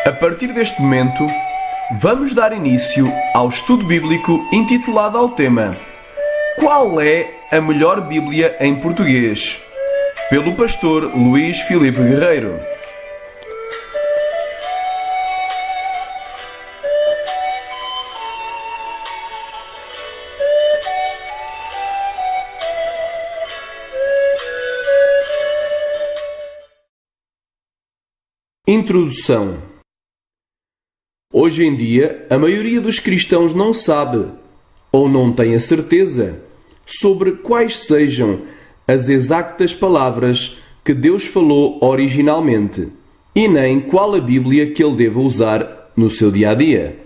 A partir deste momento, vamos dar início ao estudo bíblico intitulado ao tema Qual é a melhor Bíblia em português? Pelo pastor Luís Filipe Guerreiro. Introdução. Hoje em dia, a maioria dos cristãos não sabe, ou não tem a certeza, sobre quais sejam as exatas palavras que Deus falou originalmente, e nem qual a Bíblia que ele deva usar no seu dia-a-dia.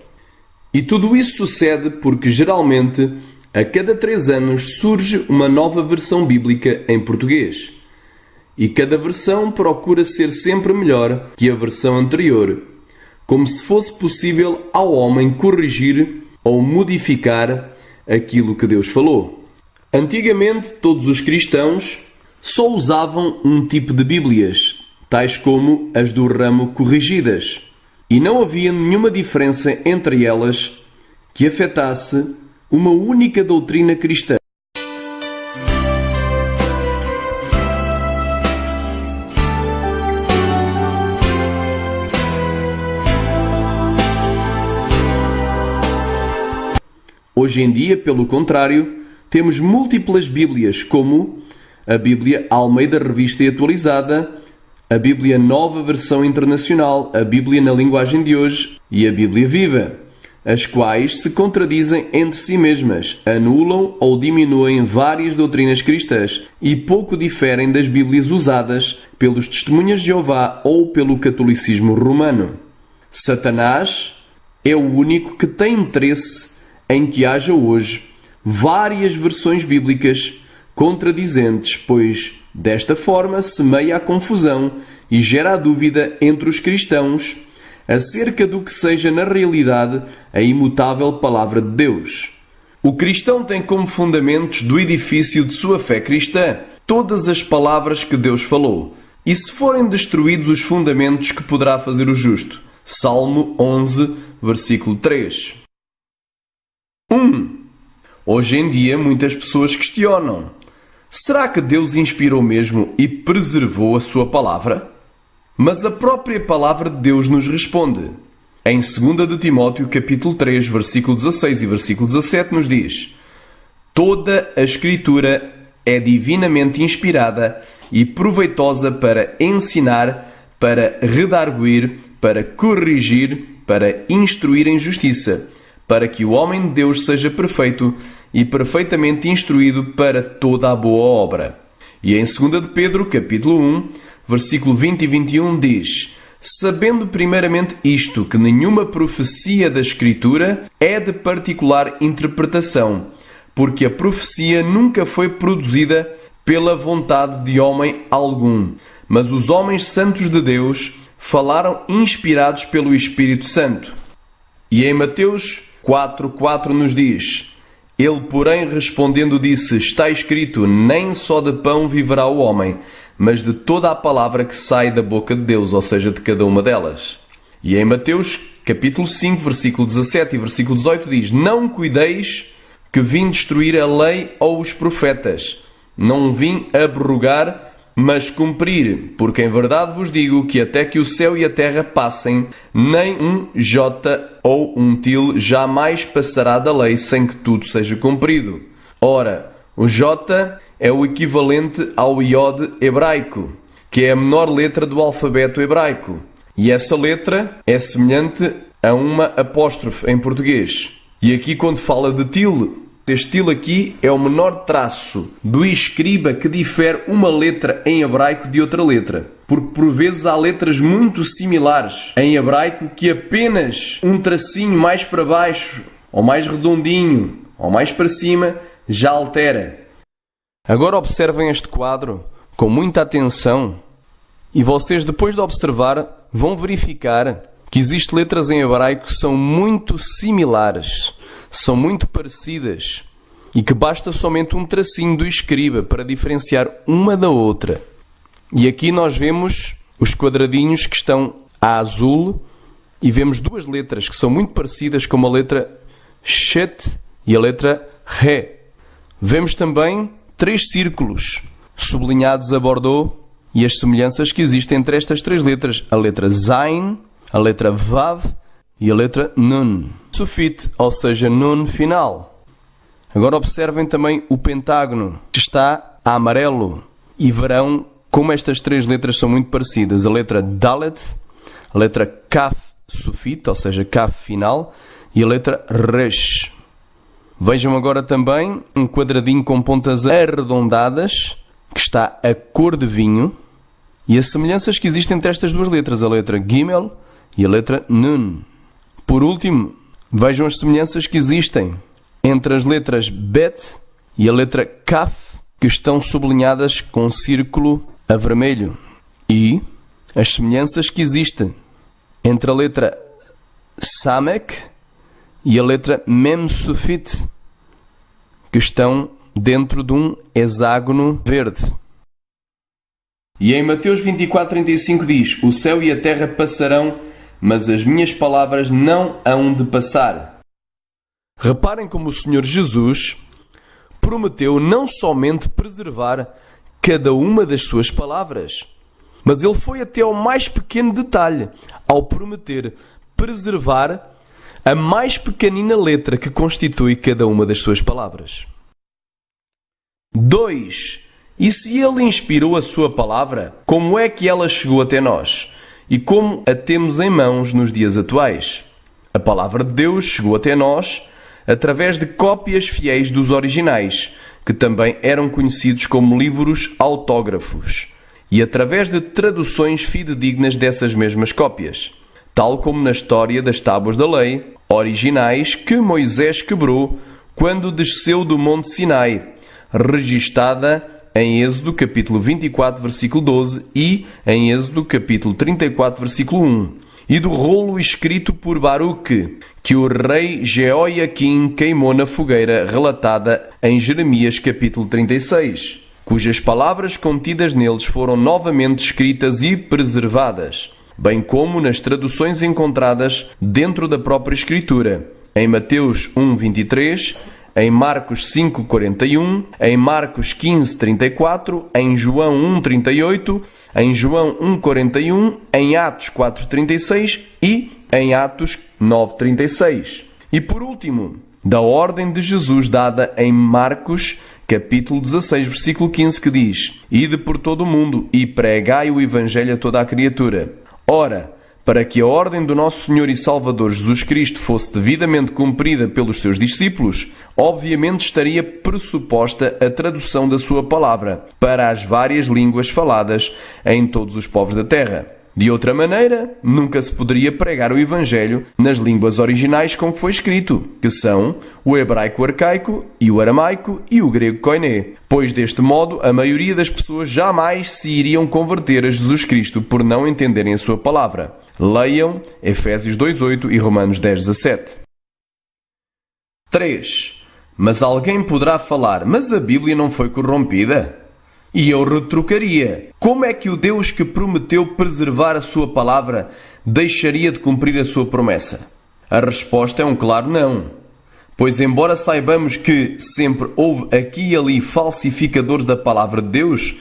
E tudo isso sucede porque, geralmente, a cada 3 anos surge uma nova versão bíblica em português. E cada versão procura ser sempre melhor que a versão anterior, como se fosse possível ao homem corrigir ou modificar aquilo que Deus falou. Antigamente, todos os cristãos só usavam um tipo de Bíblias, tais como as do ramo corrigidas, e não havia nenhuma diferença entre elas que afetasse uma única doutrina cristã. Hoje em dia, pelo contrário, temos múltiplas Bíblias, como a Bíblia Almeida Revista e Atualizada, a Bíblia Nova Versão Internacional, a Bíblia na Linguagem de Hoje e a Bíblia Viva, as quais se contradizem entre si mesmas, anulam ou diminuem várias doutrinas cristãs e pouco diferem das Bíblias usadas pelos Testemunhas de Jeová ou pelo catolicismo romano. Satanás é o único que tem interesse em que haja hoje várias versões bíblicas contradizentes, pois desta forma semeia a confusão e gera a dúvida entre os cristãos acerca do que seja na realidade a imutável Palavra de Deus. O cristão tem como fundamentos do edifício de sua fé cristã todas as palavras que Deus falou, e se forem destruídos os fundamentos, que poderá fazer o justo? Salmo 11, versículo 3. 1. Hoje em dia, muitas pessoas questionam: será que Deus inspirou mesmo e preservou a sua palavra? Mas a própria palavra de Deus nos responde. Em 2 de Timóteo, capítulo 3, versículo 16 e versículo 17, nos diz: toda a Escritura é divinamente inspirada e proveitosa para ensinar, para redarguir, para corrigir, para instruir em justiça, para que o homem de Deus seja perfeito e perfeitamente instruído para toda a boa obra. E em 2 de Pedro, capítulo 1, versículo 20 e 21, diz: sabendo primeiramente isto, que nenhuma profecia da Escritura é de particular interpretação, porque a profecia nunca foi produzida pela vontade de homem algum, mas os homens santos de Deus falaram inspirados pelo Espírito Santo. E em Mateus 4:4 nos diz: ele, porém, respondendo, disse: está escrito, nem só de pão viverá o homem, mas de toda a palavra que sai da boca de Deus, ou seja, de cada uma delas. E em Mateus capítulo 5, versículo 17 e versículo 18 diz: não cuideis que vim destruir a lei ou os profetas, não vim abrogar, mas cumprir, porque em verdade vos digo que até que o céu e a terra passem, nem um jota ou um til jamais passará da lei sem que tudo seja cumprido. Ora, o jota é o equivalente ao iode hebraico, que é a menor letra do alfabeto hebraico. E essa letra é semelhante a uma apóstrofe em português. E aqui, quando fala de til, este til aqui é o menor traço do escriba que difere uma letra em hebraico de outra letra. Porque por vezes há letras muito similares em hebraico que apenas um tracinho mais para baixo, ou mais redondinho, ou mais para cima, já altera. Agora observem este quadro com muita atenção e vocês, depois de observar, vão verificar que existem letras em hebraico que são muito similares, são muito parecidas e que basta somente um tracinho do escriba para diferenciar uma da outra. E aqui nós vemos os quadradinhos que estão a azul e vemos duas letras que são muito parecidas, como a letra Shet e a letra He. Vemos também 3 círculos sublinhados a Bordeaux e as semelhanças que existem entre estas 3 letras, a letra Zain, a letra Vav e a letra Nun. Sufite, ou seja, Nun final. Agora observem também o pentágono, que está a amarelo, e verão como estas 3 letras são muito parecidas. A letra Dalet, a letra Kaf Sufite, ou seja, Kaf final, e a letra Resh. Vejam agora também um quadradinho com pontas arredondadas, que está a cor de vinho, e as semelhanças que existem entre estas 2 letras, a letra Gimel e a letra Nun. Por último, vejam as semelhanças que existem entre as letras Bet e a letra Kaf, que estão sublinhadas com um círculo a vermelho. E as semelhanças que existem entre a letra Samek e a letra Mem Sufit, que estão dentro de um hexágono verde. E em Mateus 24:35 diz: o céu e a terra passarão, mas as minhas palavras não hão de passar. Reparem como o Senhor Jesus prometeu não somente preservar cada uma das suas palavras, mas ele foi até ao mais pequeno detalhe ao prometer preservar a mais pequenina letra que constitui cada uma das suas palavras. 2. E se ele inspirou a sua palavra, como é que ela chegou até nós? E como a temos em mãos nos dias atuais? A palavra de Deus chegou até nós através de cópias fiéis dos originais, que também eram conhecidos como livros autógrafos, e através de traduções fidedignas dessas mesmas cópias, tal como na história das tábuas da lei, originais que Moisés quebrou quando desceu do Monte Sinai, registada em Êxodo capítulo 24, versículo 12 e em Êxodo capítulo 34, versículo 1, e do rolo escrito por Baruque, que o rei Jeoiaquim queimou na fogueira, relatada em Jeremias capítulo 36, cujas palavras contidas neles foram novamente escritas e preservadas, bem como nas traduções encontradas dentro da própria Escritura, em Mateus 1:23, em Marcos 5:41, em Marcos 15:34, em João 1:38, em João 1:41, em Atos 4:36 e em Atos 9:36. E por último, da ordem de Jesus dada em Marcos capítulo 16, versículo 15, que diz: Ide por todo o mundo e pregai o Evangelho a toda a criatura. Ora, para que a ordem do nosso Senhor e Salvador Jesus Cristo fosse devidamente cumprida pelos seus discípulos, obviamente estaria pressuposta a tradução da sua palavra para as várias línguas faladas em todos os povos da terra. De outra maneira, nunca se poderia pregar o Evangelho nas línguas originais com que foi escrito, que são o hebraico arcaico e o aramaico e o grego koiné, pois deste modo a maioria das pessoas jamais se iriam converter a Jesus Cristo por não entenderem a sua palavra. Leiam Efésios 2:8 e Romanos 10:17. 3. Mas alguém poderá falar, mas a Bíblia não foi corrompida? E eu retrucaria: como é que o Deus que prometeu preservar a sua palavra deixaria de cumprir a sua promessa? A resposta é um claro não. Pois embora saibamos que sempre houve aqui e ali falsificadores da palavra de Deus,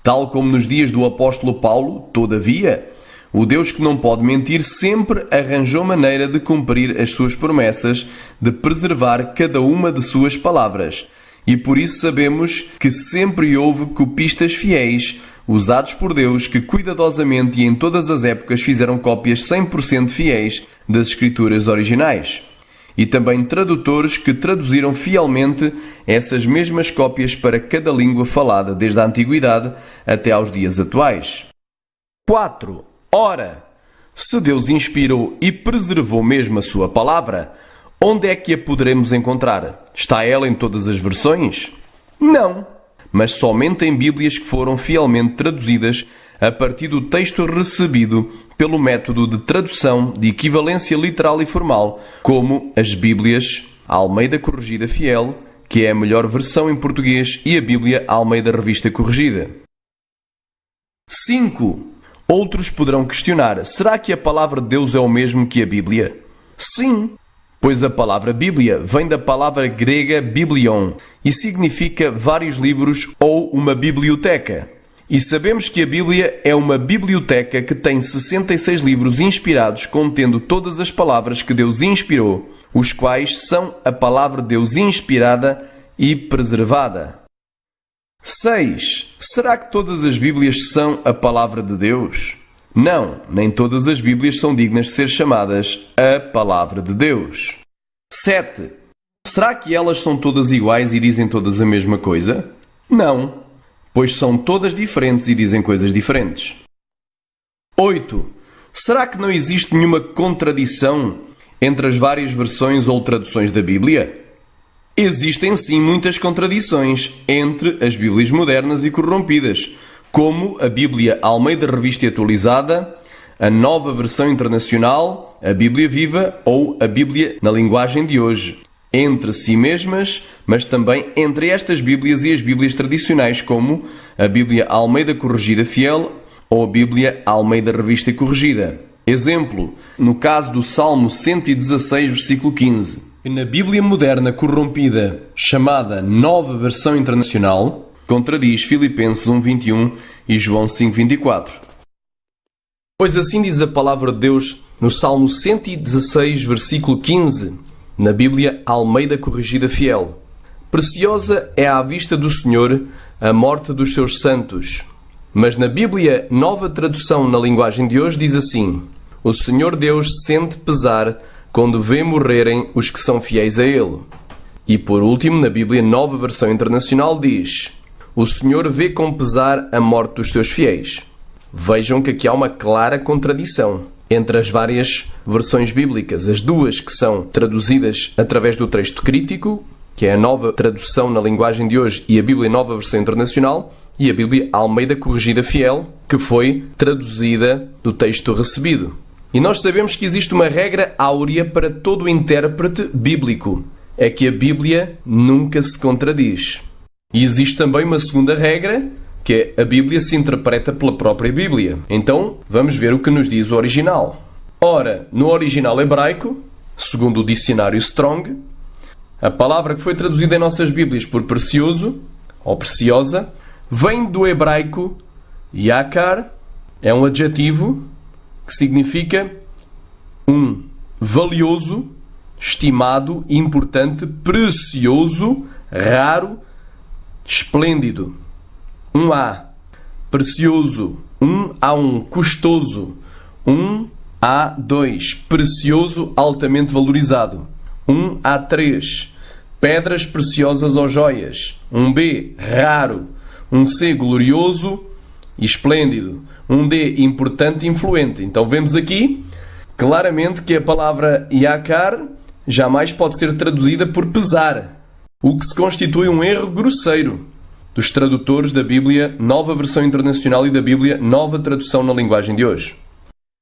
tal como nos dias do apóstolo Paulo, todavia, o Deus que não pode mentir sempre arranjou maneira de cumprir as suas promessas, de preservar cada uma de suas palavras. E por isso sabemos que sempre houve copistas fiéis, usados por Deus, que cuidadosamente e em todas as épocas fizeram cópias 100% fiéis das escrituras originais. E também tradutores que traduziram fielmente essas mesmas cópias para cada língua falada, desde a antiguidade até aos dias atuais. 4. Ora, se Deus inspirou e preservou mesmo a sua palavra, onde é que a poderemos encontrar? Está ela em todas as versões? Não, mas somente em Bíblias que foram fielmente traduzidas a partir do texto recebido pelo método de tradução de equivalência literal e formal, como as Bíblias Almeida Corrigida Fiel, que é a melhor versão em português, e a Bíblia Almeida Revista Corrigida. 5. Outros poderão questionar: será que a palavra de Deus é o mesmo que a Bíblia? Sim, pois a palavra Bíblia vem da palavra grega biblion e significa vários livros ou uma biblioteca. E sabemos que a Bíblia é uma biblioteca que tem 66 livros inspirados contendo todas as palavras que Deus inspirou, os quais são a palavra de Deus inspirada e preservada. 6. Será que todas as Bíblias são a palavra de Deus? Não, nem todas as Bíblias são dignas de ser chamadas a palavra de Deus. 7. Será que elas são todas iguais e dizem todas a mesma coisa? Não, pois são todas diferentes e dizem coisas diferentes. 8. Será que não existe nenhuma contradição entre as várias versões ou traduções da Bíblia? Existem sim muitas contradições entre as Bíblias modernas e corrompidas, como a Bíblia Almeida Revista e Atualizada, a Nova Versão Internacional, a Bíblia Viva ou a Bíblia na linguagem de hoje, entre si mesmas, mas também entre estas Bíblias e as Bíblias tradicionais, como a Bíblia Almeida Corrigida Fiel ou a Bíblia Almeida Revista e Corrigida. Exemplo, no caso do Salmo 116, versículo 15. Na Bíblia moderna corrompida, chamada Nova Versão Internacional, contradiz Filipenses 1:21 e João 5:24. Pois assim diz a palavra de Deus no Salmo 116, versículo 15, na Bíblia Almeida Corrigida Fiel. Preciosa é à vista do Senhor a morte dos seus santos. Mas na Bíblia Nova Tradução na linguagem de hoje diz assim: o Senhor Deus sente pesar quando vê morrerem os que são fiéis a Ele. E por último, na Bíblia Nova Versão Internacional diz: o Senhor vê com pesar a morte dos seus fiéis. Vejam que aqui há uma clara contradição entre as várias versões bíblicas. As duas que são traduzidas através do texto crítico, que é a Nova Tradução na linguagem de hoje, e a Bíblia Nova Versão Internacional, e a Bíblia Almeida Corrigida Fiel, que foi traduzida do texto recebido. E nós sabemos que existe uma regra áurea para todo o intérprete bíblico. É que a Bíblia nunca se contradiz. E existe também uma segunda regra, que é a Bíblia se interpreta pela própria Bíblia. Então, vamos ver o que nos diz o original. Ora, no original hebraico, segundo o dicionário Strong, a palavra que foi traduzida em nossas Bíblias por precioso, ou preciosa, vem do hebraico yakar, é um adjetivo que significa valioso, estimado, importante, precioso, raro, esplêndido. A, precioso. A1, custoso. A2, precioso, altamente valorizado. A3, pedras preciosas ou joias. B, raro. C, glorioso e esplêndido. D, importante e influente. Então vemos aqui claramente que a palavra yakar jamais pode ser traduzida por pesar, o que se constitui um erro grosseiro dos tradutores da Bíblia Nova Versão Internacional e da Bíblia Nova Tradução na linguagem de hoje.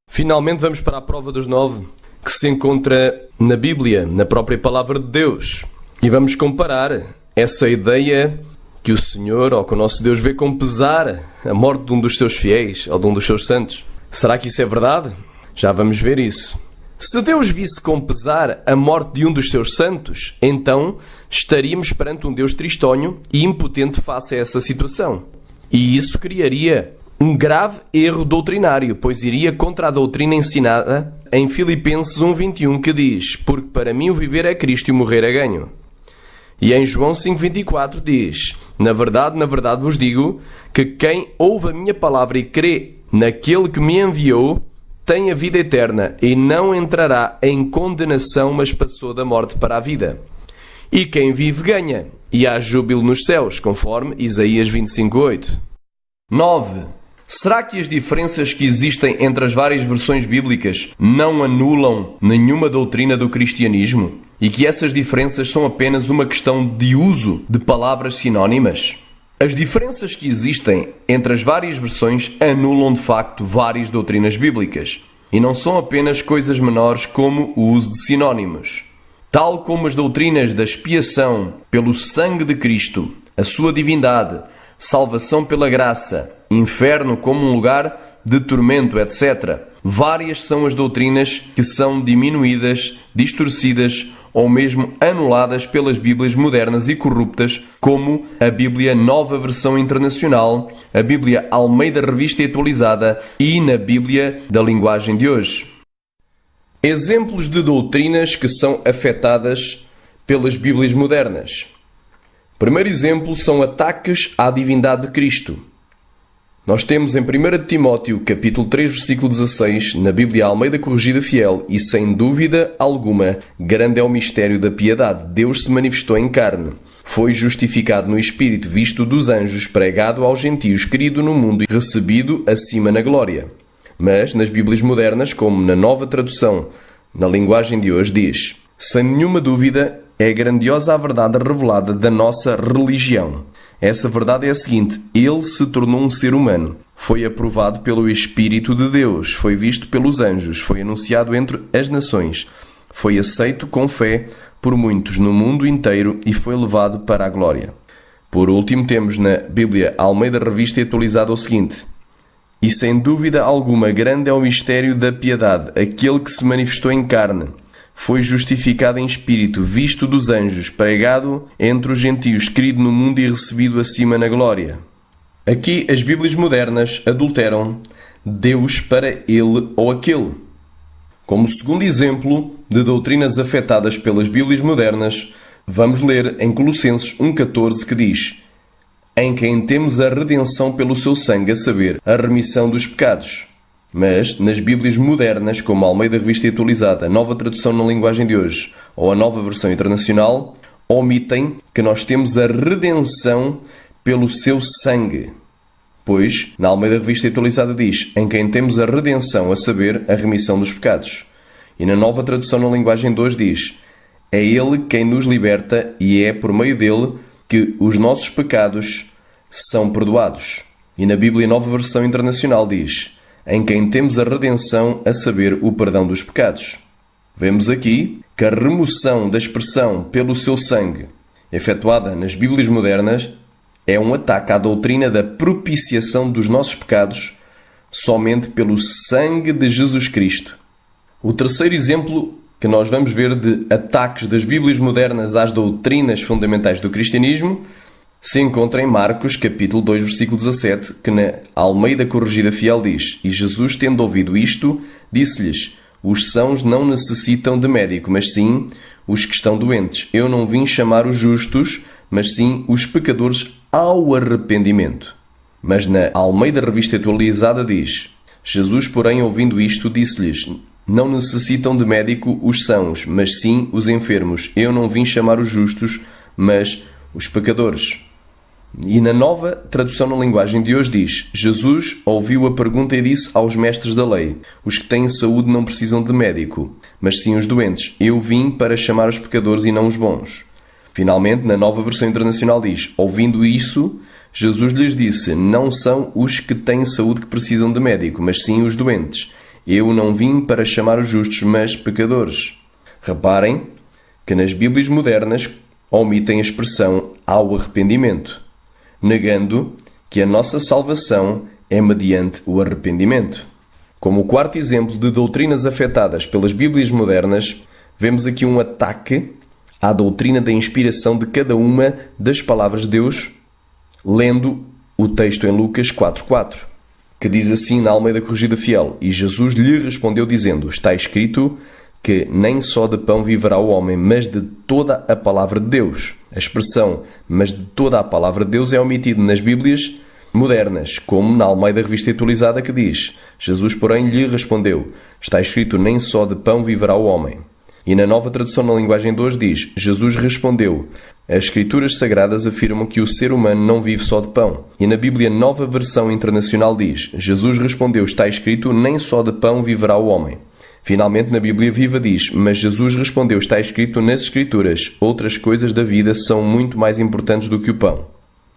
Finalmente vamos para a prova dos 9, que se encontra na Bíblia, na própria Palavra de Deus. E vamos comparar essa ideia que o Senhor, ou que o nosso Deus, vê com pesar a morte de um dos seus fiéis, ou de um dos seus santos. Será que isso é verdade? Já vamos ver isso. Se Deus visse com pesar a morte de um dos seus santos, então estaríamos perante um Deus tristonho e impotente face a essa situação. E isso criaria um grave erro doutrinário, pois iria contra a doutrina ensinada em Filipenses 1:21, que diz: porque para mim o viver é Cristo e o morrer é ganho. E em João 5:24 diz: na verdade vos digo, que quem ouve a minha palavra e crê naquele que me enviou, tem a vida eterna e não entrará em condenação, mas passou da morte para a vida. E quem vive ganha, e há júbilo nos céus, conforme Isaías 25:8. 9. Será que as diferenças que existem entre as várias versões bíblicas não anulam nenhuma doutrina do cristianismo? E que essas diferenças são apenas uma questão de uso de palavras sinónimas? As diferenças que existem entre as várias versões anulam de facto várias doutrinas bíblicas. E não são apenas coisas menores como o uso de sinónimos. Tal como as doutrinas da expiação pelo sangue de Cristo, a sua divindade, salvação pela graça, inferno como um lugar de tormento, etc. Várias são as doutrinas que são diminuídas, distorcidas ou mesmo anuladas pelas Bíblias modernas e corruptas, como a Bíblia Nova Versão Internacional, a Bíblia Almeida Revista e Atualizada e na Bíblia da linguagem de hoje. Exemplos de doutrinas que são afetadas pelas Bíblias modernas. Primeiro exemplo são ataques à divindade de Cristo. Nós temos em 1 Timóteo, capítulo 3, versículo 16, na Bíblia Almeida Corrigida Fiel, e sem dúvida alguma, grande é o mistério da piedade. Deus se manifestou em carne. Foi justificado no Espírito, visto dos anjos, pregado aos gentios, querido no mundo e recebido acima na glória. Mas, nas Bíblias modernas, como na Nova Tradução, na linguagem de hoje, diz: sem nenhuma dúvida, é grandiosa a verdade revelada da nossa religião. Essa verdade é a seguinte: Ele se tornou um ser humano. Foi aprovado pelo Espírito de Deus. Foi visto pelos anjos. Foi anunciado entre as nações. Foi aceito com fé por muitos no mundo inteiro e foi levado para a glória. Por último, temos na Bíblia Almeida Revista e Atualizada o seguinte: e sem dúvida alguma grande é o mistério da piedade, aquele que se manifestou em carne. Foi justificado em espírito, visto dos anjos, pregado entre os gentios, querido no mundo e recebido acima na glória. Aqui as Bíblias modernas adulteram Deus para ele ou aquele. Como segundo exemplo de doutrinas afetadas pelas Bíblias modernas, vamos ler em Colossenses 1,14 que diz: em quem temos a redenção pelo seu sangue, a saber, a remissão dos pecados. Mas, nas Bíblias modernas, como a Almeida Revista e Atualizada, a Nova Tradução na linguagem de hoje, ou a Nova Versão Internacional, omitem que nós temos a redenção pelo seu sangue. Pois, na Almeida Revista e Atualizada diz: em quem temos a redenção, a saber, a remissão dos pecados. E na Nova Tradução na linguagem de hoje diz: é Ele quem nos liberta e é por meio dele que os nossos pecados são perdoados. E na Bíblia Nova Versão Internacional diz: em quem temos a redenção, a saber, o perdão dos pecados. Vemos aqui que a remoção da expressão pelo seu sangue, efetuada nas Bíblias modernas, é um ataque à doutrina da propiciação dos nossos pecados somente pelo sangue de Jesus Cristo. O terceiro exemplo que nós vamos ver de ataques das Bíblias modernas às doutrinas fundamentais do cristianismo se encontra em Marcos, capítulo 2, versículo 17, que na Almeida Corrigida Fiel diz: e Jesus, tendo ouvido isto, disse-lhes: os sãos não necessitam de médico, mas sim os que estão doentes. Eu não vim chamar os justos, mas sim os pecadores ao arrependimento. Mas na Almeida Revista Atualizada diz: Jesus, porém, ouvindo isto, disse-lhes: não necessitam de médico os sãos, mas sim os enfermos. Eu não vim chamar os justos, mas os pecadores. E na Nova Tradução na linguagem de hoje diz: Jesus ouviu a pergunta e disse aos mestres da lei: os que têm saúde não precisam de médico, mas sim os doentes. Eu vim para chamar os pecadores e não os bons. Finalmente, na Nova Versão Internacional diz: ouvindo isso, Jesus lhes disse: não são os que têm saúde que precisam de médico, mas sim os doentes. Eu não vim para chamar os justos, mas pecadores. Reparem que nas Bíblias modernas omitem a expressão ao arrependimento, negando que a nossa salvação é mediante o arrependimento. Como o quarto exemplo de doutrinas afetadas pelas Bíblias modernas, vemos aqui um ataque à doutrina da inspiração de cada uma das palavras de Deus, lendo o texto em Lucas 4,4, que diz assim na Almeida Corrigida Fiel: e Jesus lhe respondeu dizendo: está escrito que nem só de pão viverá o homem, mas de toda a palavra de Deus. A expressão "mas de toda a palavra de Deus" é omitida nas Bíblias modernas, como na Almeida Revista Atualizada, que diz: Jesus, porém, lhe respondeu: está escrito, nem só de pão viverá o homem. E na Nova Tradução na linguagem de hoje diz: Jesus respondeu: as Escrituras Sagradas afirmam que o ser humano não vive só de pão. E na Bíblia Nova Versão Internacional diz: Jesus respondeu: está escrito, nem só de pão viverá o homem. Finalmente, na Bíblia Viva diz: mas Jesus respondeu: está escrito nas Escrituras, outras coisas da vida são muito mais importantes do que o pão.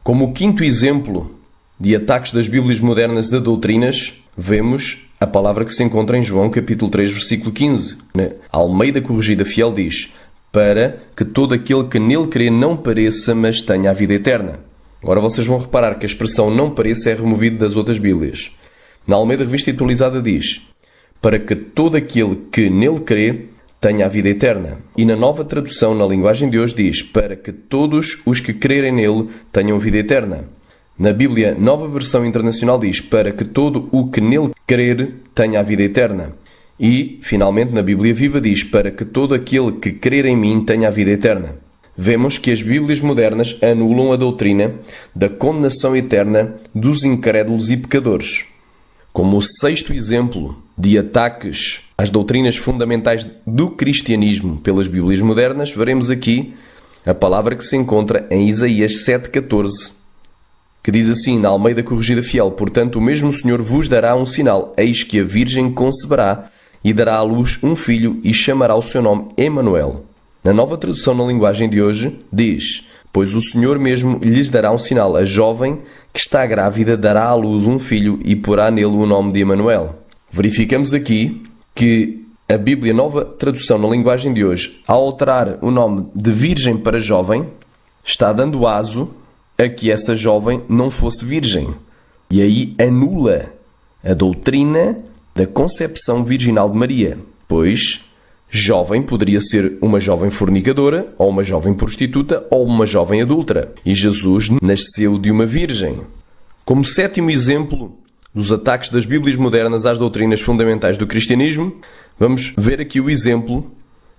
Como o quinto exemplo de ataques das Bíblias modernas a doutrinas, vemos a palavra que se encontra em João capítulo 3, versículo 15. Na Almeida Corrigida Fiel diz: para que todo aquele que nele crê não pareça, mas tenha a vida eterna. Agora vocês vão reparar que a expressão não pareça é removida das outras Bíblias. Na Almeida Revista Atualizada diz: para que todo aquele que nele crê tenha a vida eterna. E na Nova Tradução, na linguagem de hoje, diz: para que todos os que crerem nele tenham vida eterna. Na Bíblia, Nova Versão Internacional, diz: para que todo o que nele crer tenha a vida eterna. E, finalmente, na Bíblia Viva diz: para que todo aquele que crer em mim tenha a vida eterna. Vemos que as Bíblias modernas anulam a doutrina da condenação eterna dos incrédulos e pecadores. Como o sexto exemplo de ataques às doutrinas fundamentais do cristianismo pelas Bíblias modernas, veremos aqui a palavra que se encontra em Isaías 7,14, que diz assim, na Almeida Corrigida Fiel: portanto, o mesmo Senhor vos dará um sinal, eis que a Virgem conceberá e dará à luz um filho e chamará o seu nome Emanuel. Na Nova Tradução, na linguagem de hoje, diz: pois o Senhor mesmo lhes dará um sinal, a jovem que está grávida dará à luz um filho e porá nele o nome de Emanuel. Verificamos aqui que a Bíblia Nova Tradução, na linguagem de hoje, ao alterar o nome de virgem para jovem, está dando aso a que essa jovem não fosse virgem. E aí anula a doutrina da concepção virginal de Maria, pois jovem poderia ser uma jovem fornicadora, ou uma jovem prostituta, ou uma jovem adúltera. E Jesus nasceu de uma virgem. Como sétimo exemplo dos ataques das Bíblias modernas às doutrinas fundamentais do cristianismo, vamos ver aqui o exemplo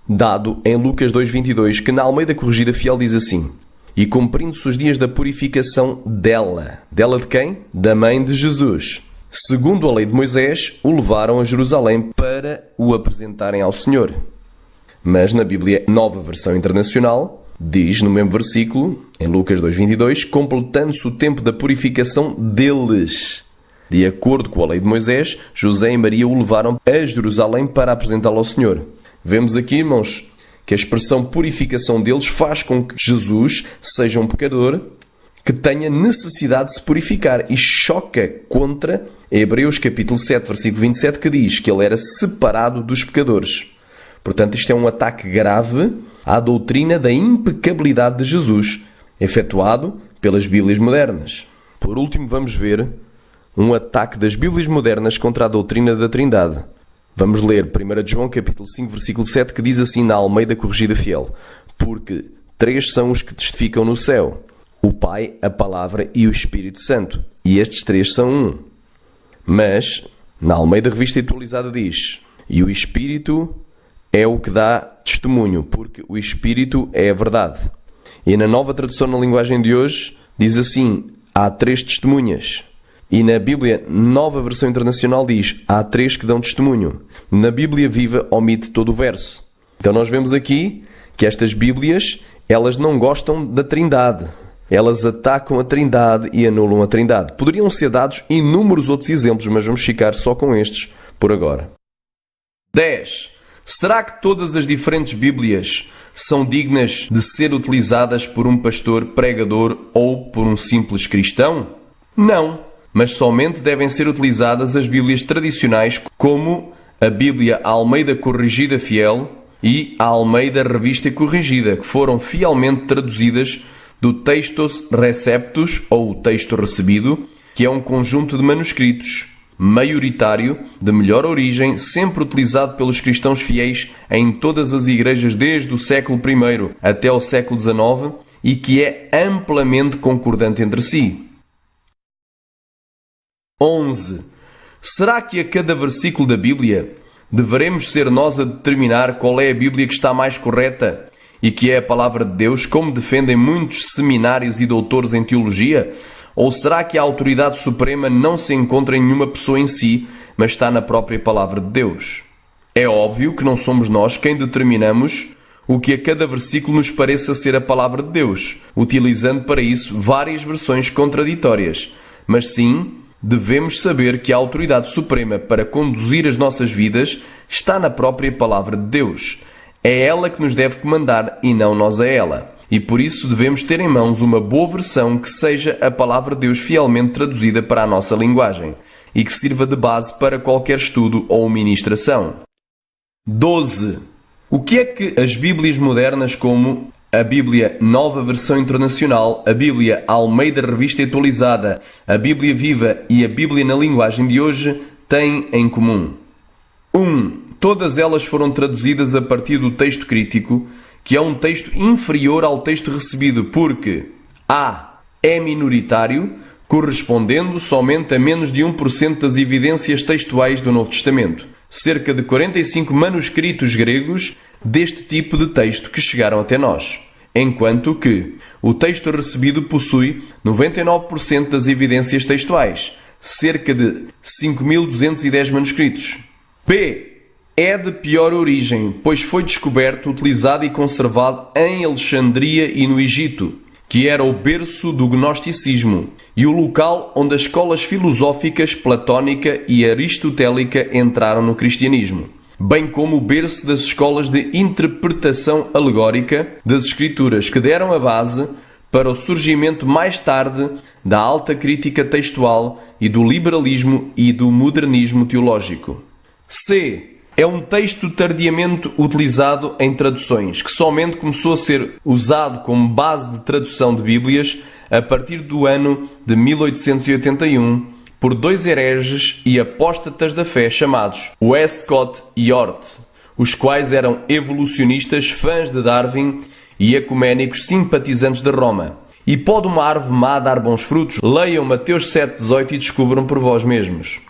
dado em Lucas 2,22, que na Almeida Corrigida Fiel diz assim: e cumprindo-se os dias da purificação dela. Dela de quem? Da mãe de Jesus. Segundo a lei de Moisés, o levaram a Jerusalém para o apresentarem ao Senhor. Mas na Bíblia Nova Versão Internacional, diz no mesmo versículo, em Lucas 2,22, completando-se o tempo da purificação deles. De acordo com a lei de Moisés, José e Maria o levaram a Jerusalém para apresentá-lo ao Senhor. Vemos aqui, irmãos, que a expressão purificação deles faz com que Jesus seja um pecador que tenha necessidade de se purificar e choca contra Hebreus capítulo 7, versículo 27, que diz que ele era separado dos pecadores. Portanto, isto é um ataque grave à doutrina da impecabilidade de Jesus, efetuado pelas Bíblias modernas. Por último, vamos ver um ataque das Bíblias modernas contra a doutrina da Trindade. Vamos ler 1 João capítulo 5, versículo 7, que diz assim na Almeida Corrigida Fiel: porque 3 são os que testificam no céu: o Pai, a Palavra e o Espírito Santo. E estes 3 são um. Mas, na Almeida Revista Atualizada diz: e o Espírito é o que dá testemunho, porque o Espírito é a verdade. E na Nova Tradução, na linguagem de hoje, diz assim: há 3 testemunhas. E na Bíblia Nova Versão Internacional diz: há 3 que dão testemunho. Na Bíblia Viva omite todo o verso. Então nós vemos aqui que estas Bíblias, elas não gostam da Trindade. Elas atacam a Trindade e anulam a Trindade. Poderiam ser dados inúmeros outros exemplos, mas vamos ficar só com estes por agora. 10. Será que todas as diferentes Bíblias são dignas de ser utilizadas por um pastor, pregador ou por um simples cristão? Não, mas somente devem ser utilizadas as Bíblias tradicionais, como a Bíblia Almeida Corrigida Fiel e a Almeida Revista Corrigida, que foram fielmente traduzidas do Textus Receptus, ou o texto recebido, que é um conjunto de manuscritos maioritário, de melhor origem, sempre utilizado pelos cristãos fiéis em todas as igrejas desde o século I até o século XIX e que é amplamente concordante entre si. 11. Será que a cada versículo da Bíblia deveremos ser nós a determinar qual é a Bíblia que está mais correta e que é a Palavra de Deus, como defendem muitos seminários e doutores em teologia? Ou será que a autoridade suprema não se encontra em nenhuma pessoa em si, mas está na própria Palavra de Deus? É óbvio que não somos nós quem determinamos o que a cada versículo nos pareça ser a Palavra de Deus, utilizando para isso várias versões contraditórias, mas sim devemos saber que a autoridade suprema para conduzir as nossas vidas está na própria Palavra de Deus. É ela que nos deve comandar e não nós a ela. E por isso devemos ter em mãos uma boa versão que seja a Palavra de Deus fielmente traduzida para a nossa linguagem e que sirva de base para qualquer estudo ou ministração. 12. O que é que as Bíblias modernas como a Bíblia Nova Versão Internacional, a Bíblia Almeida Revista Atualizada, a Bíblia Viva e a Bíblia na linguagem de hoje têm em comum? 1. Todas elas foram traduzidas a partir do texto crítico, que é um texto inferior ao texto recebido porque a. é minoritário, correspondendo somente a menos de 1% das evidências textuais do Novo Testamento. Cerca de 45 manuscritos gregos deste tipo de texto que chegaram até nós, enquanto que o texto recebido possui 99% das evidências textuais, cerca de 5.210 manuscritos. B. É de pior origem, pois foi descoberto, utilizado e conservado em Alexandria e no Egito, que era o berço do gnosticismo e o local onde as escolas filosóficas platónica e aristotélica entraram no cristianismo, bem como o berço das escolas de interpretação alegórica das Escrituras, que deram a base para o surgimento mais tarde da alta crítica textual e do liberalismo e do modernismo teológico. C. É um texto tardiamente utilizado em traduções, que somente começou a ser usado como base de tradução de Bíblias a partir do ano de 1881 por dois hereges e apóstatas da fé chamados Westcott e Hort, os quais eram evolucionistas, fãs de Darwin e ecuménicos simpatizantes de Roma. E pode uma árvore má dar bons frutos? Leiam Mateus 7,18 e descubram por vós mesmos.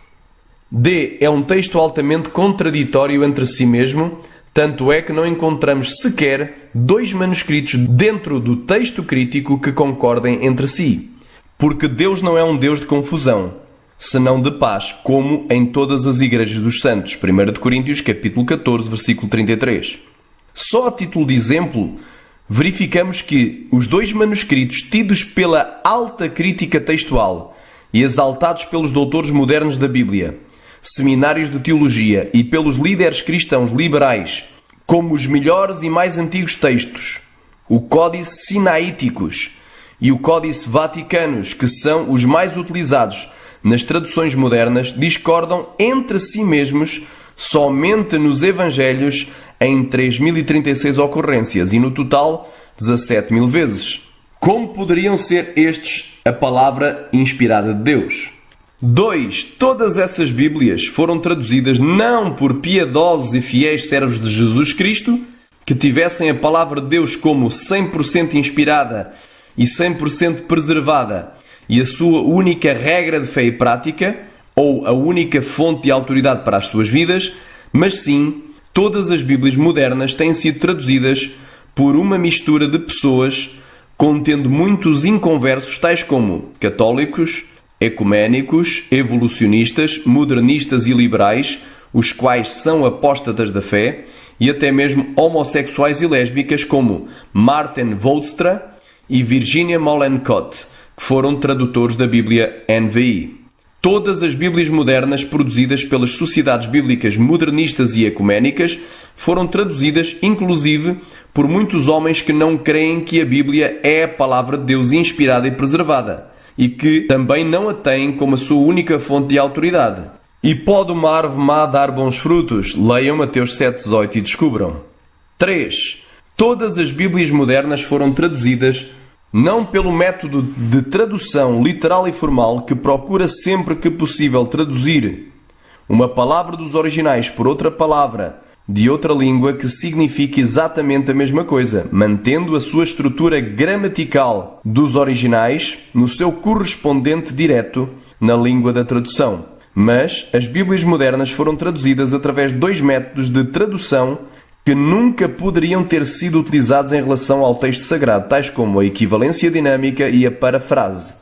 D. É um texto altamente contraditório entre si mesmo, tanto é que não encontramos sequer dois manuscritos dentro do texto crítico que concordem entre si. Porque Deus não é um Deus de confusão, senão de paz, como em todas as igrejas dos santos. 1 Coríntios capítulo 14, versículo 33. Só a título de exemplo, verificamos que os dois manuscritos tidos pela alta crítica textual e exaltados pelos doutores modernos da Bíblia, seminários de teologia e pelos líderes cristãos liberais como os melhores e mais antigos textos, o Códice Sinaíticos e o Códice Vaticanos, que são os mais utilizados nas traduções modernas, discordam entre si mesmos somente nos Evangelhos em 3.036 ocorrências e no total 17.000 vezes. Como poderiam ser estes a palavra inspirada de Deus? 2. Todas essas Bíblias foram traduzidas não por piedosos e fiéis servos de Jesus Cristo, que tivessem a palavra de Deus como 100% inspirada e 100% preservada e a sua única regra de fé e prática, ou a única fonte de autoridade para as suas vidas, mas sim, todas as Bíblias modernas têm sido traduzidas por uma mistura de pessoas contendo muitos inconversos, tais como católicos, ecuménicos, evolucionistas, modernistas e liberais, os quais são apóstatas da fé, e até mesmo homossexuais e lésbicas como Martin Volstra e Virginia Mollenkott, que foram tradutores da Bíblia NVI. Todas as Bíblias modernas produzidas pelas sociedades bíblicas modernistas e ecuménicas foram traduzidas, inclusive, por muitos homens que não creem que a Bíblia é a palavra de Deus inspirada e preservada, e que também não a têm como a sua única fonte de autoridade. E pode uma árvore má dar bons frutos? Leiam Mateus 7,18 e descubram. 3. Todas as Bíblias modernas foram traduzidas não pelo método de tradução literal e formal, que procura sempre que possível traduzir uma palavra dos originais por outra palavra de outra língua que signifique exatamente a mesma coisa, mantendo a sua estrutura gramatical dos originais no seu correspondente direto na língua da tradução. Mas as Bíblias modernas foram traduzidas através de dois métodos de tradução que nunca poderiam ter sido utilizados em relação ao texto sagrado, tais como a equivalência dinâmica e a parafrase.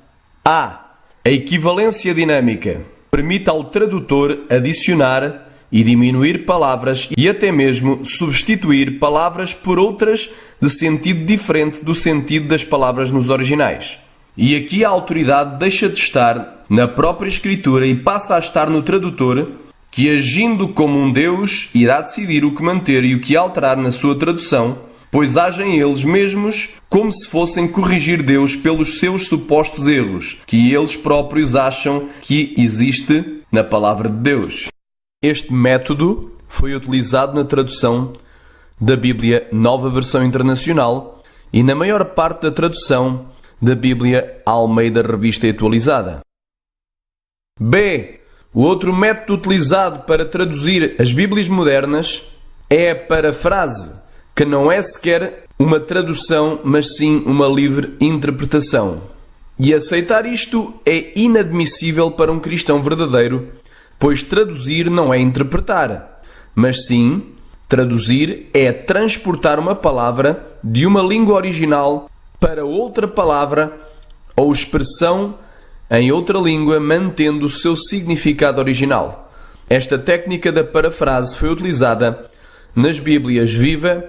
A equivalência dinâmica permite ao tradutor adicionar e diminuir palavras e até mesmo substituir palavras por outras de sentido diferente do sentido das palavras nos originais. E aqui a autoridade deixa de estar na própria escritura e passa a estar no tradutor, que, agindo como um Deus, irá decidir o que manter e o que alterar na sua tradução, pois agem eles mesmos como se fossem corrigir Deus pelos seus supostos erros, que eles próprios acham que existe na palavra de Deus. Este método foi utilizado na tradução da Bíblia Nova Versão Internacional e na maior parte da tradução da Bíblia Almeida Revista e Atualizada. B. O outro método utilizado para traduzir as Bíblias modernas é a parafrase, que não é sequer uma tradução, mas sim uma livre interpretação. E aceitar isto é inadmissível para um cristão verdadeiro, pois traduzir não é interpretar, mas sim, traduzir é transportar uma palavra de uma língua original para outra palavra ou expressão em outra língua, mantendo o seu significado original. Esta técnica da parafrase foi utilizada nas Bíblias Viva,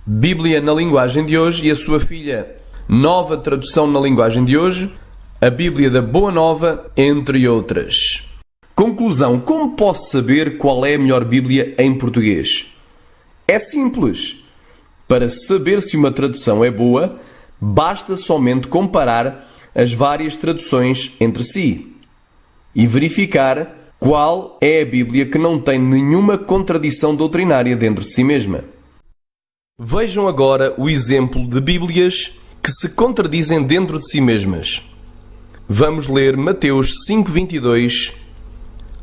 Bíblia na linguagem de hoje e a sua filha Nova Tradução na linguagem de hoje, a Bíblia da Boa Nova, entre outras. Conclusão: como posso saber qual é a melhor Bíblia em português? É simples. Para saber se uma tradução é boa, basta somente comparar as várias traduções entre si e verificar qual é a Bíblia que não tem nenhuma contradição doutrinária dentro de si mesma. Vejam agora o exemplo de Bíblias que se contradizem dentro de si mesmas. Vamos ler Mateus 5:22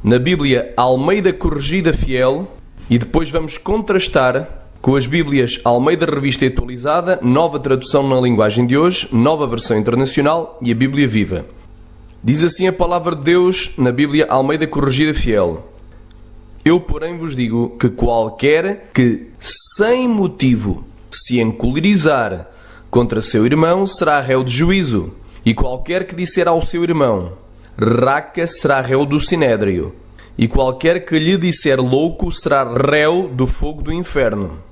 na Bíblia Almeida Corrigida Fiel e depois vamos contrastar com as Bíblias Almeida Revista e Atualizada, Nova Tradução na linguagem de hoje, Nova Versão Internacional e a Bíblia Viva. Diz assim a palavra de Deus na Bíblia Almeida Corrigida Fiel: Eu, porém, vos digo que qualquer que, sem motivo, se encolerizar contra seu irmão, será réu de juízo, e qualquer que disser ao seu irmão, raca, será réu do sinédrio, e qualquer que lhe disser louco, será réu do fogo do inferno.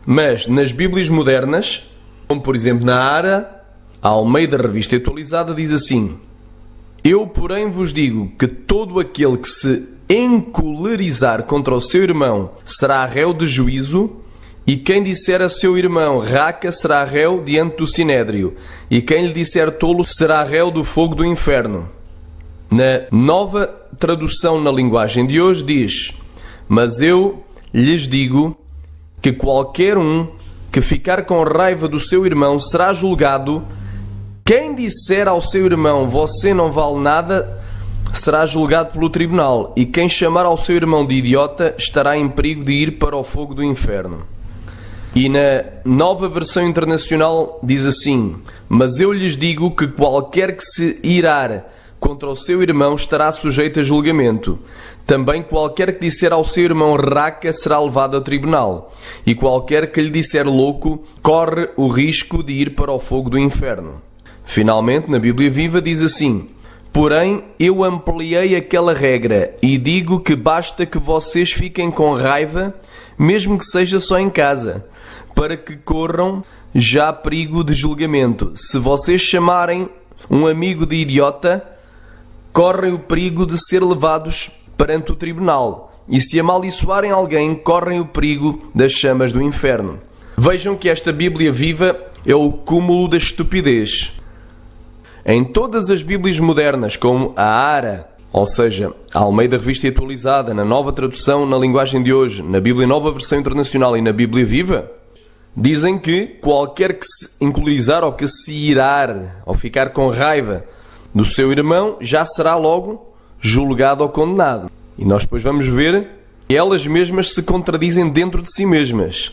Mas nas Bíblias modernas, como por exemplo na ARA, a Almeida Revista e Atualizada, diz assim: Eu, porém, vos digo que todo aquele que se encolerizar contra o seu irmão será réu de juízo, e quem disser a seu irmão raca será réu diante do sinédrio, e quem lhe disser tolo será réu do fogo do inferno. Na Nova Tradução na linguagem de hoje diz: Mas eu lhes digo que qualquer um que ficar com raiva do seu irmão será julgado. Quem disser ao seu irmão, você não vale nada, será julgado pelo tribunal, e quem chamar ao seu irmão de idiota estará em perigo de ir para o fogo do inferno. E na Nova Versão Internacional diz assim: Mas eu lhes digo que qualquer que se irar contra o seu irmão estará sujeito a julgamento. Também qualquer que disser ao seu irmão raca será levado ao tribunal, e qualquer que lhe disser louco corre o risco de ir para o fogo do inferno. Finalmente, na Bíblia Viva diz assim: Porém, eu ampliei aquela regra e digo que basta que vocês fiquem com raiva, mesmo que seja só em casa, para que corram já perigo de julgamento. Se vocês chamarem um amigo de idiota, correm o perigo de ser levados perante o tribunal. E se amaldiçoarem alguém, correm o perigo das chamas do inferno. Vejam que esta Bíblia Viva é o cúmulo da estupidez. Em todas as Bíblias modernas, como a ARA, ou seja, a Almeida Revista e Atualizada, na Nova Tradução na linguagem de hoje, na Bíblia Nova Versão Internacional e na Bíblia Viva, dizem que qualquer que se encolerizar ou que se irar ou ficar com raiva do seu irmão já será logo julgado ou condenado. E nós depois vamos ver que elas mesmas se contradizem dentro de si mesmas.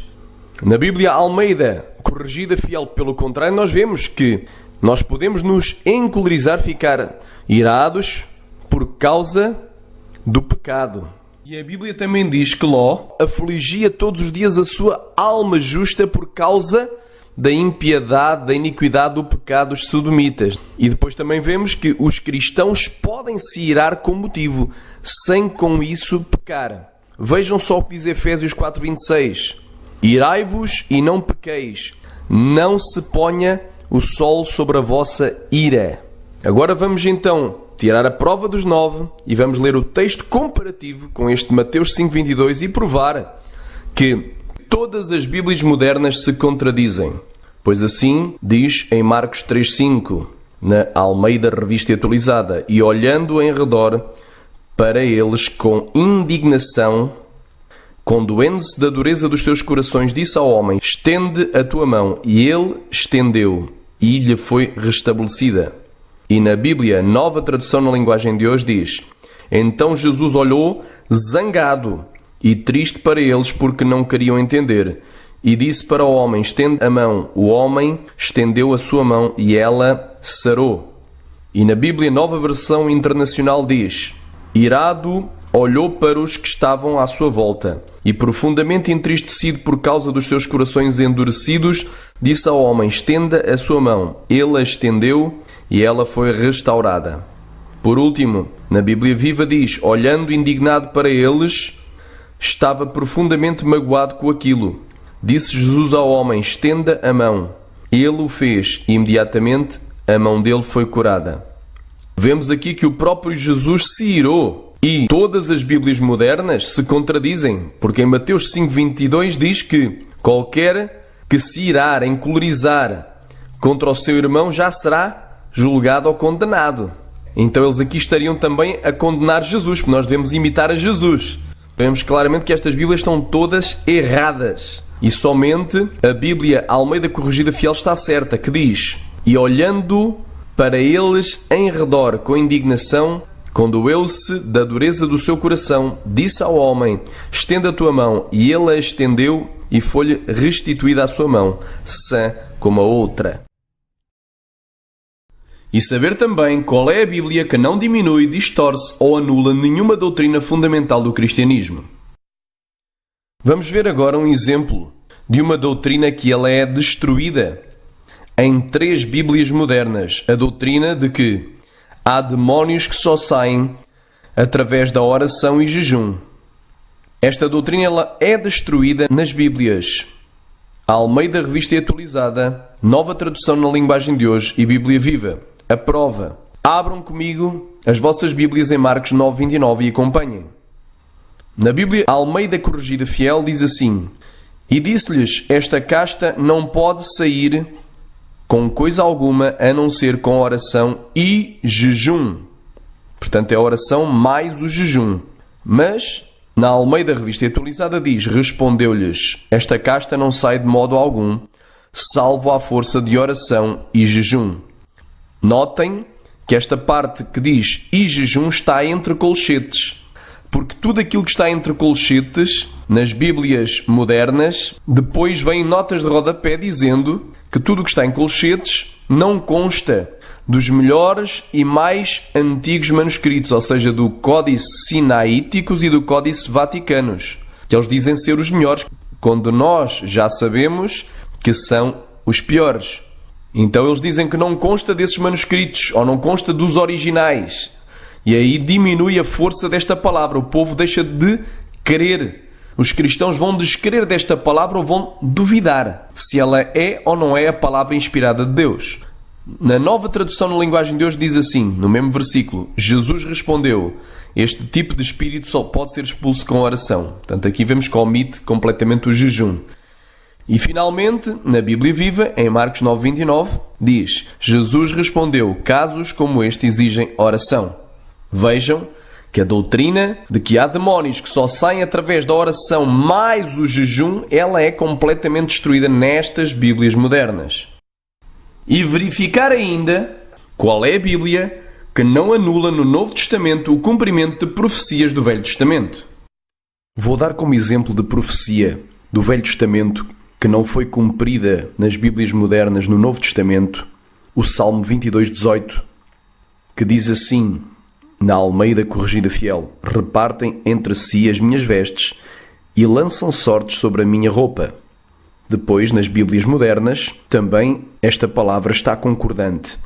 Na Bíblia Almeida Corrigida Fiel, pelo contrário, nós vemos que nós podemos nos encolerizar, ficar irados por causa do pecado. E a Bíblia também diz que Ló afligia todos os dias a sua alma justa por causa da impiedade, da iniquidade, do pecado dos sodomitas. E depois também vemos que os cristãos podem se irar com motivo, sem com isso pecar. Vejam só o que diz Efésios 4:26. Irai-vos e não pequeis, não se ponha o sol sobre a vossa ira. Agora vamos então tirar a prova dos 9 e vamos ler o texto comparativo com este Mateus 5:22 e provar que todas as Bíblias modernas se contradizem. Pois assim diz em Marcos 3:5, na Almeida Revista e Atualizada: E olhando em redor para eles com indignação, condoendo-se da dureza dos seus corações, disse ao homem: estende a tua mão. E ele estendeu, e lhe foi restabelecida. E na Bíblia, nova tradução na linguagem de hoje, diz: então Jesus olhou zangado e triste para eles, porque não queriam entender. E disse para o homem: estende a mão. O homem estendeu a sua mão e ela sarou. E na Bíblia, nova versão internacional, diz: irado, olhou para os que estavam à sua volta e, profundamente entristecido por causa dos seus corações endurecidos, disse ao homem: estenda a sua mão. Ele a estendeu e ela foi restaurada. Por último, na Bíblia Viva diz: olhando indignado para eles, estava profundamente magoado com aquilo. Disse Jesus ao homem: estenda a mão. Ele o fez e imediatamente a mão dele foi curada. Vemos aqui que o próprio Jesus se irou. E todas as Bíblias modernas se contradizem, porque em Mateus 5,22 diz que qualquer que se irar, encolerizar contra o seu irmão já será julgado ou condenado. Então eles aqui estariam também a condenar Jesus, porque nós devemos imitar a Jesus. Vemos claramente que estas Bíblias estão todas erradas. E somente a Bíblia Almeida Corrigida Fiel está certa, que diz: e olhando para eles em redor com indignação, condoeu-se da dureza do seu coração, disse ao homem: estenda a tua mão. E ele a estendeu e foi-lhe restituída a sua mão, sã como a outra. E saber também qual é a Bíblia que não diminui, distorce ou anula nenhuma doutrina fundamental do cristianismo. Vamos ver agora um exemplo de uma doutrina que ela é destruída em 3 Bíblias modernas. A doutrina de que há demónios que só saem através da oração e jejum. Esta doutrina ela é destruída nas Bíblias Almeida Revista e Atualizada, Nova Tradução na Linguagem de Hoje e Bíblia Viva. A prova. Abram comigo as vossas Bíblias em Marcos 9,29 e acompanhem. Na Bíblia Almeida Corrigida Fiel diz assim: e disse-lhes: esta casta não pode sair com coisa alguma a não ser com oração e jejum. Portanto, é a oração mais o jejum. Mas na Almeida Revista e Atualizada diz: respondeu-lhes: esta casta não sai de modo algum, salvo à força de oração e jejum. Notem que esta parte que diz e jejum está entre colchetes, porque tudo aquilo que está entre colchetes nas Bíblias modernas, depois vem notas de rodapé dizendo que tudo o que está em colchetes não consta dos melhores e mais antigos manuscritos, ou seja, do Códice Sinaíticos e do Códice Vaticanos, que eles dizem ser os melhores, quando nós já sabemos que são os piores. Então eles dizem que não consta desses manuscritos, ou não consta dos originais. E aí diminui a força desta palavra. O povo deixa de crer. Os cristãos vão descrer desta palavra ou vão duvidar se ela é ou não é a palavra inspirada de Deus. Na Nova Tradução na Linguagem de Hoje diz assim, no mesmo versículo: Jesus respondeu: este tipo de espírito só pode ser expulso com oração. Portanto, aqui vemos que omite completamente o jejum. E finalmente, na Bíblia Viva, em Marcos 9,29, diz: Jesus respondeu: casos como este exigem oração. Vejam que a doutrina de que há demónios que só saem através da oração mais o jejum, ela é completamente destruída nestas Bíblias modernas. E verificar ainda qual é a Bíblia que não anula no Novo Testamento o cumprimento de profecias do Velho Testamento. Vou dar como exemplo de profecia do Velho Testamento que não foi cumprida nas Bíblias modernas no Novo Testamento, o Salmo 22,18, que diz assim, na Almeida Corrigida Fiel: repartem entre si as minhas vestes e lançam sortes sobre a minha roupa. Depois, nas Bíblias modernas, também esta palavra está concordante.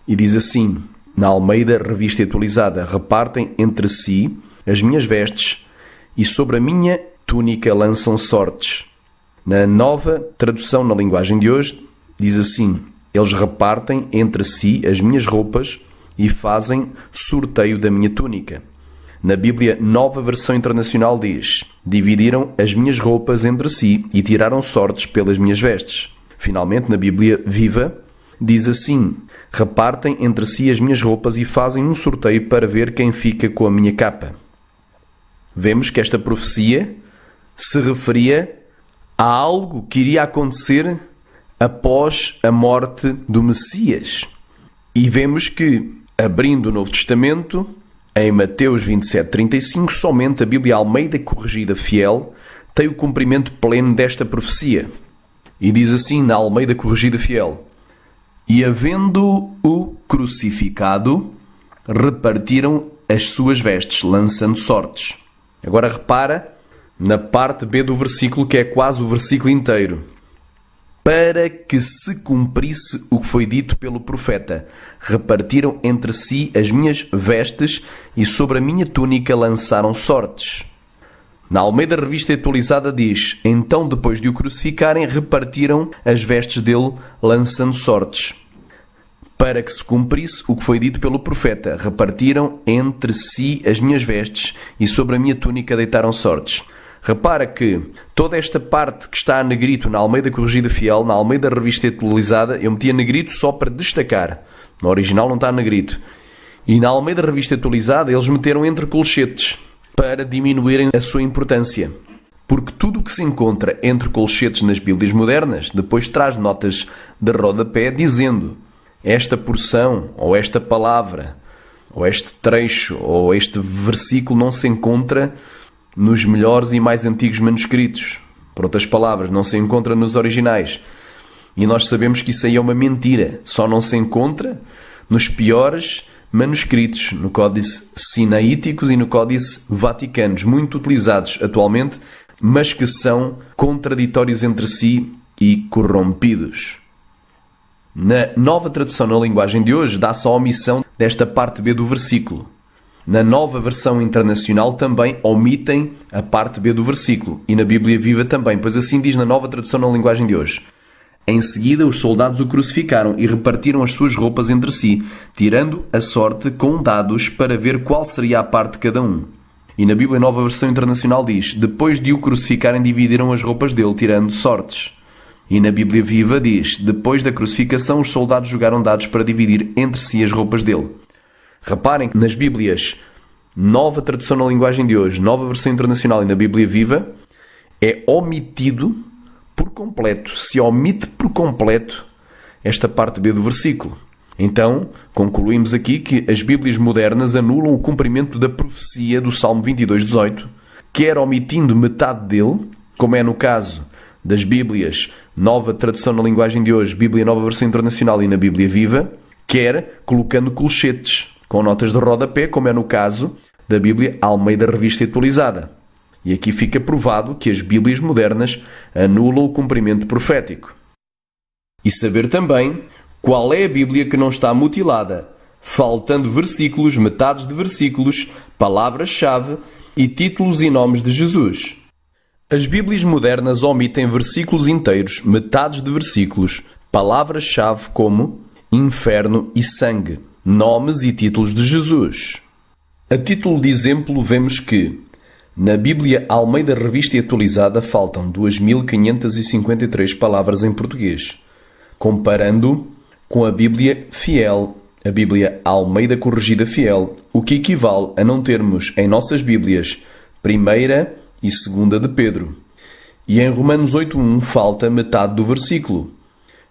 E diz assim, na Almeida Revista e Atualizada: repartem entre si as minhas vestes e sobre a minha túnica lançam sortes. Na Nova Tradução na Linguagem de Hoje, diz assim: eles repartem entre si as minhas roupas e fazem sorteio da minha túnica. Na Bíblia Nova Versão Internacional diz: dividiram as minhas roupas entre si e tiraram sortes pelas minhas vestes. Finalmente, na Bíblia Viva, diz assim: repartem entre si as minhas roupas e fazem um sorteio para ver quem fica com a minha capa. Vemos que esta profecia se referia a algo que iria acontecer após a morte do Messias. E vemos que, abrindo o Novo Testamento, em Mateus 27:35, somente a Bíblia Almeida Corrigida Fiel tem o cumprimento pleno desta profecia. E diz assim na Almeida Corrigida Fiel: E havendo-o crucificado, repartiram as suas vestes, lançando sortes. Agora repara na parte B do versículo, que é quase o versículo inteiro. Para que se cumprisse o que foi dito pelo profeta, repartiram entre si as minhas vestes e sobre a minha túnica lançaram sortes. Na Almeida Revista Atualizada diz: Então, depois de o crucificarem, repartiram as vestes dele, lançando sortes. Para que se cumprisse o que foi dito pelo profeta, repartiram entre si as minhas vestes e sobre a minha túnica deitaram sortes. Repara que toda esta parte que está a negrito na Almeida Corrigida Fiel, na Almeida Revista Atualizada, eu meti a negrito só para destacar. No original não está a negrito. E na Almeida Revista Atualizada eles meteram entre colchetes para diminuírem a sua importância. Porque tudo o que se encontra entre colchetes nas Bíblias modernas depois traz notas de rodapé dizendo: esta porção, ou esta palavra, ou este trecho, ou este versículo não se encontra nos melhores e mais antigos manuscritos. Por outras palavras, não se encontra nos originais. E nós sabemos que isso aí é uma mentira. Só não se encontra nos piores manuscritos, no Códice Sinaíticos e no Códice Vaticanos, muito utilizados atualmente, mas que são contraditórios entre si e corrompidos. Na Nova Tradução na Linguagem de hoje, dá-se a omissão desta parte B do versículo. Na Nova Versão Internacional também omitem a parte B do versículo. E na Bíblia Viva também, pois assim diz na Nova Tradução na Linguagem de hoje: Em seguida os soldados o crucificaram e repartiram as suas roupas entre si, tirando a sorte com dados para ver qual seria a parte de cada um. E na Bíblia Nova Versão Internacional diz: Depois de o crucificarem dividiram as roupas dele, tirando sortes. E na Bíblia Viva diz: Depois da crucificação os soldados jogaram dados para dividir entre si as roupas dele. Reparem que nas Bíblias Nova Tradução na Linguagem de hoje, Nova Versão Internacional e na Bíblia Viva, é omitido por completo. Se omite por completo esta parte B do versículo. Então, concluímos aqui que as Bíblias modernas anulam o cumprimento da profecia do Salmo 22:18, quer omitindo metade dele, como é no caso das Bíblias Nova Tradução na Linguagem de hoje, Bíblia Nova Versão Internacional e na Bíblia Viva, quer colocando colchetes com notas de rodapé, como é no caso da Bíblia Almeida Revista Atualizada. E aqui fica provado que as Bíblias modernas anulam o cumprimento profético. E saber também qual é a Bíblia que não está mutilada, faltando versículos, metades de versículos, palavras-chave e títulos e nomes de Jesus. As Bíblias modernas omitem versículos inteiros, metades de versículos, palavras-chave como inferno e sangue, nomes e títulos de Jesus. A título de exemplo, vemos que na Bíblia Almeida Revista e Atualizada faltam 2.553 palavras em português, comparando com a Bíblia Fiel, a Bíblia Almeida Corrigida Fiel, o que equivale a não termos em nossas Bíblias 1ª e 2ª de Pedro. E em Romanos 8:1 falta metade do versículo,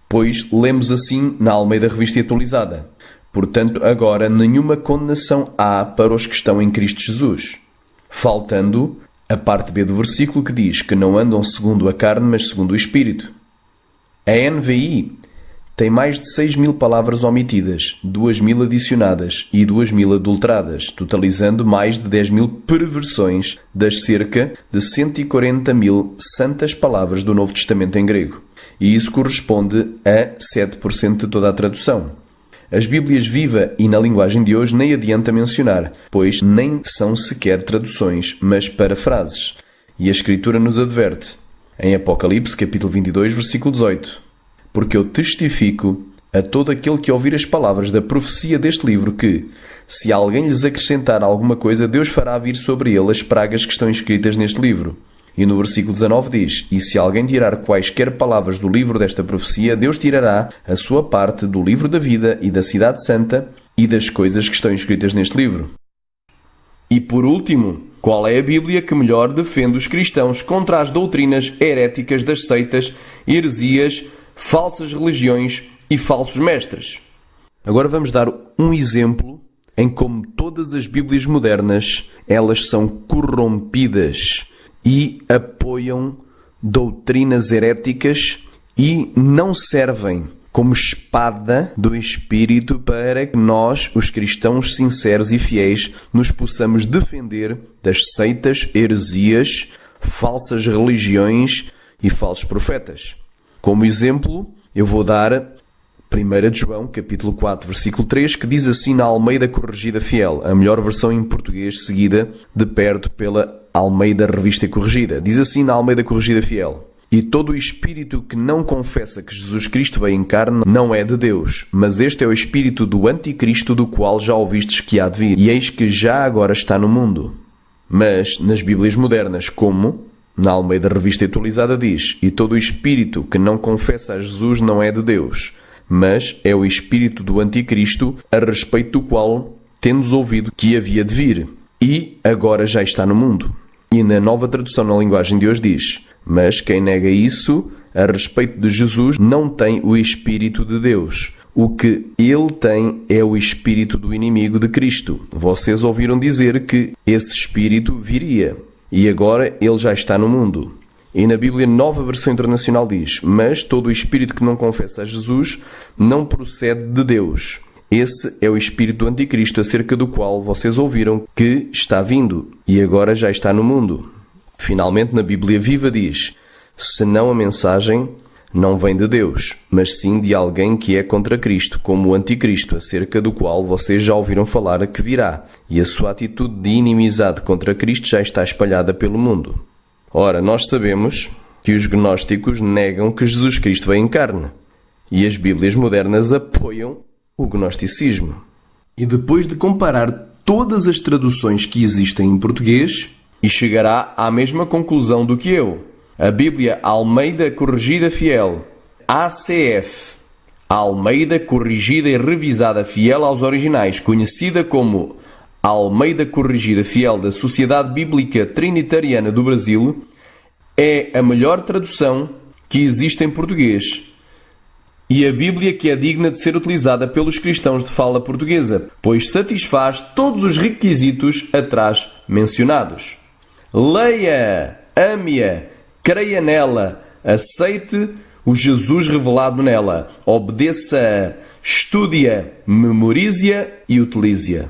pois lemos assim na Almeida Revista e Atualizada: Portanto, agora nenhuma condenação há para os que estão em Cristo Jesus. Faltando a parte B do versículo que diz que não andam segundo a carne, mas segundo o Espírito. A NVI tem mais de 6.000 palavras omitidas, 2.000 adicionadas e 2.000 adulteradas, totalizando mais de 10.000 perversões das cerca de 140.000 santas palavras do Novo Testamento em grego. E isso corresponde a 7% de toda a tradução. As Bíblias Viva e na linguagem de hoje nem adianta mencionar, pois nem são sequer traduções, mas parafrases. E a Escritura nos adverte, em Apocalipse capítulo 22, versículo 18: Porque eu testifico a todo aquele que ouvir as palavras da profecia deste livro que, se alguém lhes acrescentar alguma coisa, Deus fará vir sobre ele as pragas que estão escritas neste livro. E no versículo 19 diz: E se alguém tirar quaisquer palavras do livro desta profecia, Deus tirará a sua parte do livro da vida e da cidade santa e das coisas que estão escritas neste livro. E por último, Qual é a Bíblia que melhor defende os cristãos contra as doutrinas heréticas das seitas, heresias, falsas religiões e falsos mestres? Agora vamos dar um exemplo em como todas as Bíblias modernas, elas são corrompidas e apoiam doutrinas heréticas e não servem como espada do Espírito para que nós, os cristãos sinceros e fiéis, nos possamos defender das seitas, heresias, falsas religiões e falsos profetas. Como exemplo, eu vou dar 1 João, capítulo 4, versículo 3, que diz assim na Almeida Corrigida Fiel, a melhor versão em português, seguida de perto pela Almeida Revista e Corrigida. Diz assim na Almeida Corrigida Fiel: E todo o espírito que não confessa que Jesus Cristo veio em carne não é de Deus, mas este é o espírito do anticristo, do qual já ouvistes que há de vir, e eis que já agora está no mundo. Mas nas Bíblias modernas, como na Almeida Revista Atualizada diz: E todo o espírito que não confessa a Jesus não é de Deus, mas é o espírito do anticristo, a respeito do qual tendes ouvido que havia de vir, e agora já está no mundo. E na Nova Tradução na Linguagem de hoje diz: Mas quem nega isso, a respeito de Jesus, não tem o Espírito de Deus. O que ele tem é o espírito do inimigo de Cristo. Vocês ouviram dizer que esse espírito viria, e agora ele já está no mundo. E na Bíblia Nova Versão Internacional diz: Mas todo o espírito que não confessa a Jesus não procede de Deus. Esse é o espírito do anticristo, acerca do qual vocês ouviram que está vindo, e agora já está no mundo. Finalmente, na Bíblia Viva diz: Senão a mensagem não vem de Deus, mas sim de alguém que é contra Cristo, como o anticristo, acerca do qual vocês já ouviram falar que virá, e a sua atitude de inimizade contra Cristo já está espalhada pelo mundo. Ora, nós sabemos que os gnósticos negam que Jesus Cristo veio em carne, e as Bíblias modernas apoiam o gnosticismo. E depois de comparar todas as traduções que existem em português, e chegará à mesma conclusão do que eu. A Bíblia Almeida Corrigida Fiel, ACF, Almeida Corrigida e Revisada Fiel aos Originais, conhecida como Almeida Corrigida Fiel da Sociedade Bíblica Trinitariana do Brasil, é a melhor tradução que existe em português e a Bíblia que é digna de ser utilizada pelos cristãos de fala portuguesa, pois satisfaz todos os requisitos atrás mencionados. Leia, ame-a, creia nela, aceite o Jesus revelado nela, obedeça-a, estude-a, memorize-a e utilize-a.